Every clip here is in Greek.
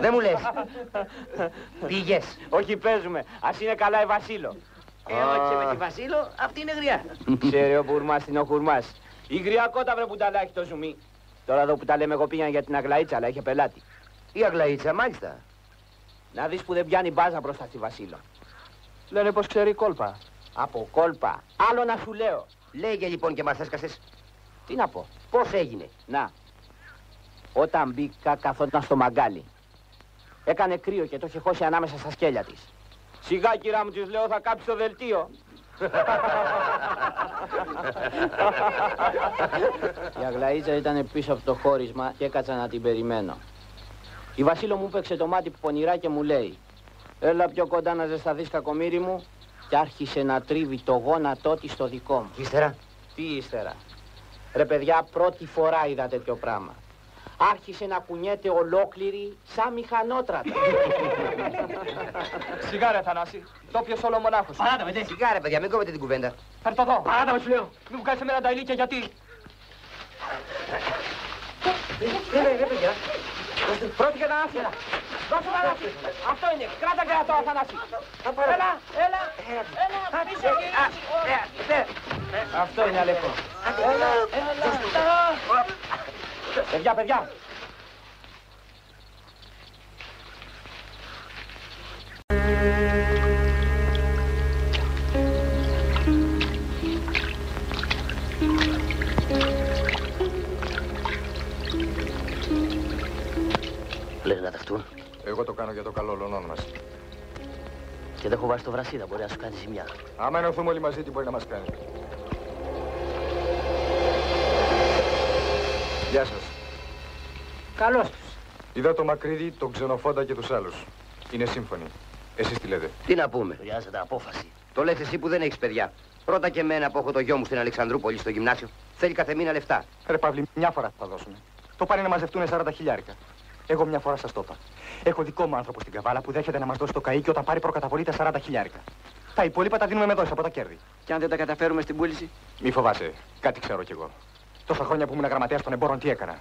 Δεν μου λες. Πήγες. Όχι, παίζουμε. Ας είναι καλά η Βασίλο. Όχι με τη Βασίλο, αυτή είναι γριά. Ξέρει ο Μπουρμάς είναι ο Χουρμάς. Η γριά κότα βρε που τα λάχει το ζουμί. Τώρα εδώ που τα λέμε εγώ πήγαινα για την Αγλαΐτσα, αλλά είχε πελάτη. Η Αγλαΐτσα, μάλιστα. Να δεις που δεν πιάνει μπάζα μπροστά στη Βασίλο. Λένε πως ξέρει κόλπα. Από κόλπα. Άλλο να σου λέω. Λέγε λοιπόν και μας έσκασες. Τι να πω. Πώς έγινε. Να. Όταν μπήκα καθόταν στο μαγκάλι. Έκανε κρύο και το είχε χώσει ανάμεσα στα σκέλια της. Σιγά κυρά μου της λέω θα κάψει το δελτίο. Η Αγλαΐτσα ήταν πίσω από το χώρισμα και έκατσα να την περιμένω. Η Βασίλο μου παίξε το μάτι πονηρά και μου λέει έλα πιο κοντά να ζεσταθείς κακομοίρη μου και άρχισε να τρίβει το γόνατό της στο δικό μου. Ύστερα. Τι ύστερα. Ρε παιδιά πρώτη φορά είδα τέτοιο πράγμα. Άρχισε να κουνιέται ολόκληρη σαν μηχανότρατα. Σιγάρε, Θανάση. Το πιες όλο μονάχος. Παράτα με, σιγάρε, παιδιά, μην κόβετε την κουβέντα. Φέρ' το εδώ. Παράτα με, σου λέω. Μην μου κάνεις εμένα τα ηλίκια, γιατί. Ρε, παιδιά. Πρώτη και Θανάση. Δώσε Θανάση. Αυτό είναι. Κράτα κρατώ, Θανάση. Έλα. Αυτό είναι αλεπό. Παιδιά. Λες να ταχτούν. Εγώ το κάνω για το καλό όλων μας. Και δεν έχω βάσει το Βρασίδα, μπορεί να σου κάνει ζημιά. Άμα ενωθούμε όλοι μαζί, τι μπορεί να μας κάνει. Γεια σας. Καλώς τους. Είδα το Μακρύδι, τον Ξενοφόντα και τους άλλους. Είναι σύμφωνοι. Εσείς τι λέτε. Τι να πούμε. Χρειάζεται απόφαση. Το λες εσύ που δεν έχεις παιδιά. Πρώτα και εμένα που έχω το γιο μου στην Αλεξανδρούπολη στο γυμνάσιο. Θέλει κάθε μήνα λεφτά. Ρε Παύλη, μια φορά θα δώσουμε. Το πάνε να μαζευτούν 40 χιλιάρικα. Εγώ μια φορά σας το είπα. Έχω δικό μου άνθρωπο στην Καβάλα που δέχεται να μας δώσει το καΐκι όταν πάρει προκαταβολή τα 40 χιλιάρικα. Τα υπόλοιπα τα δίνουμε με δόση από τα κέρδη. Και αν δεν τα καταφέρουμε στην πούληση. Μη φοβάσαι, κάτι ξέρω κι εγώ. Τόσα χρόνια που ήμουν γραμματέας των εμπόρων τι έκανα.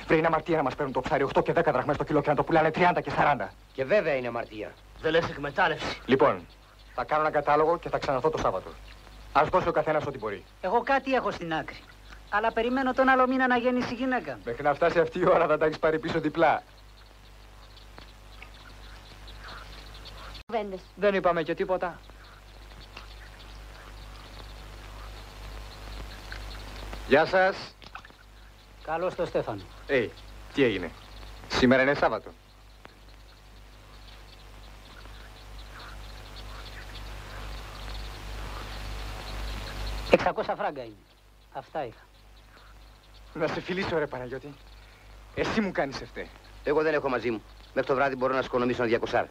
Βρε είναι αμαρτία να μας παίρνουν το ψάρι 8 και 10 δραχμές το κιλό και να το πουλάνε 30 και 40. Και βέβαια είναι αμαρτία. Δεν λες εκμετάλλευση. Λοιπόν, θα κάνω ένα κατάλογο και θα ξαναρθώ το Σάββατο. Ας δώσει ο καθένας ό,τι μπορεί. Εγώ κάτι έχω στην άκρη. Αλλά περιμένω τον άλλο μήνα να γέννησε η γυναίκα. Μέχρι να φτάσει αυτή η ώρα θα τα έχεις πάρει πίσω διπλά. Δεν είπαμε και τίποτα. Γεια σας. Καλώς το Στέφανο. Τι έγινε. Σήμερα είναι Σάββατο. $600 φράγκα είναι. Αυτά είχα. Να σε φιλήσω ρε Παναγιώτη. Εσύ μου κάνεις ευτέ. Εγώ δεν έχω μαζί μου. Μέχρι το βράδυ μπορώ να σκονομήσω ένα 200.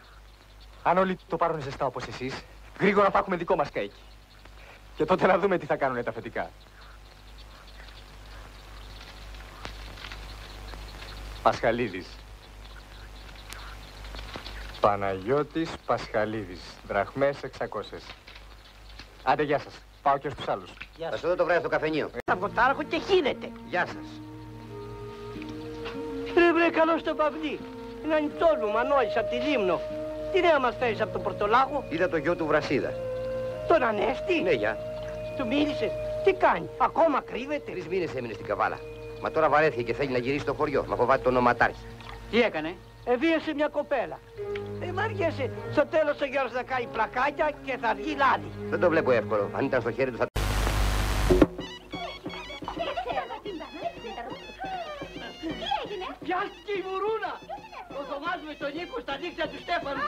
Αν όλοι το πάρουν ζεστά όπως εσείς, γρήγορα θα έχουμε δικό μας καίκι. Και τότε να δούμε τι θα κάνουν τα αφεντικά. Πασχαλίδης. Παναγιώτης Πασχαλίδης. Δραχμές 600. Άντε γεια σας. Πάω και στους άλλους. Θα σου δω το βράδυ στο καφενείο. Αυγοτάρχο και χύνεται. Γεια σας. Ρε καλώς το παυλί. Είναι ανοιχτό μου, Μανώλης, απ' τη Λίμνο. Τι νέα μας φέρεις από τον Πορτολάγο. Είδα το γιο του Βρασίδα. Τον Ανέστη. Ναι, γεια. Του μίλησες. Τι κάνει, ακόμα κρύβεται. 3 μήνες έμεινε στην Καβάλα. Μα τώρα βαρέθηκε και θέλει να γυρίσει στο χωριό. Μα φοβάται τον οματάρχη. Τι έκανε. Βίασε μια κοπέλα. Μ' αργέσαι. Στο τέλος ο Γιώργος θα κάνει πλακάκια και θα βγει λάδι. Δεν το βλέπω εύκολο. Αν ήταν στο χέρι του θα... Πιάστηκε η βουρούνα. Ο Θωμάς με τον Νίκο στα δίκτυα του Στέφανου.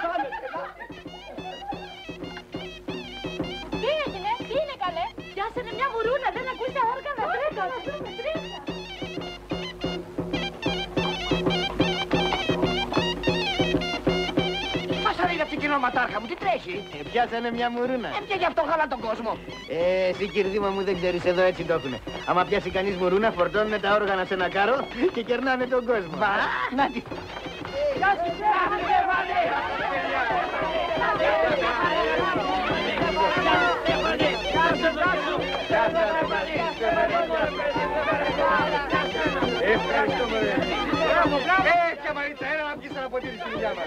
Τι έγινε, τι είναι καλέ. Πιάσανε μια βουρούνα, δεν ακούς τα όργανα. Τρέκα, να δούμε, τρέκα. Μας αρέσει αυτή η κοινόματάρχα μου, τι τρέχει. Πιάσανε μια μουρούνα. Και γι' αυτό χαλά τον κόσμο. Εσύ κυρδίμα μου δεν ξέρεις, εδώ έτσι το έχουνε. Άμα πιάσει κανείς μουρούνα, φορτώνουν τα όργανα σε ένα κάρο και κερνάνε τον κόσμο. Βα, να τη... Γεια σου, Στέφανε! Γεια σου, Στέφανε! βγεις ένα ποτήρι στη δουλειά μας.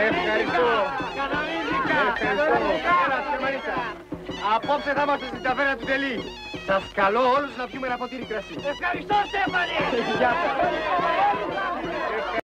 Ευχαριστώ. Απόψε θα είμαστε στην ταβέρνα του Τελή. Σας καλώ όλους να πιούμε ένα ποτήρι κρασί. Ευχαριστώ, Στέφανε! Γεια σας.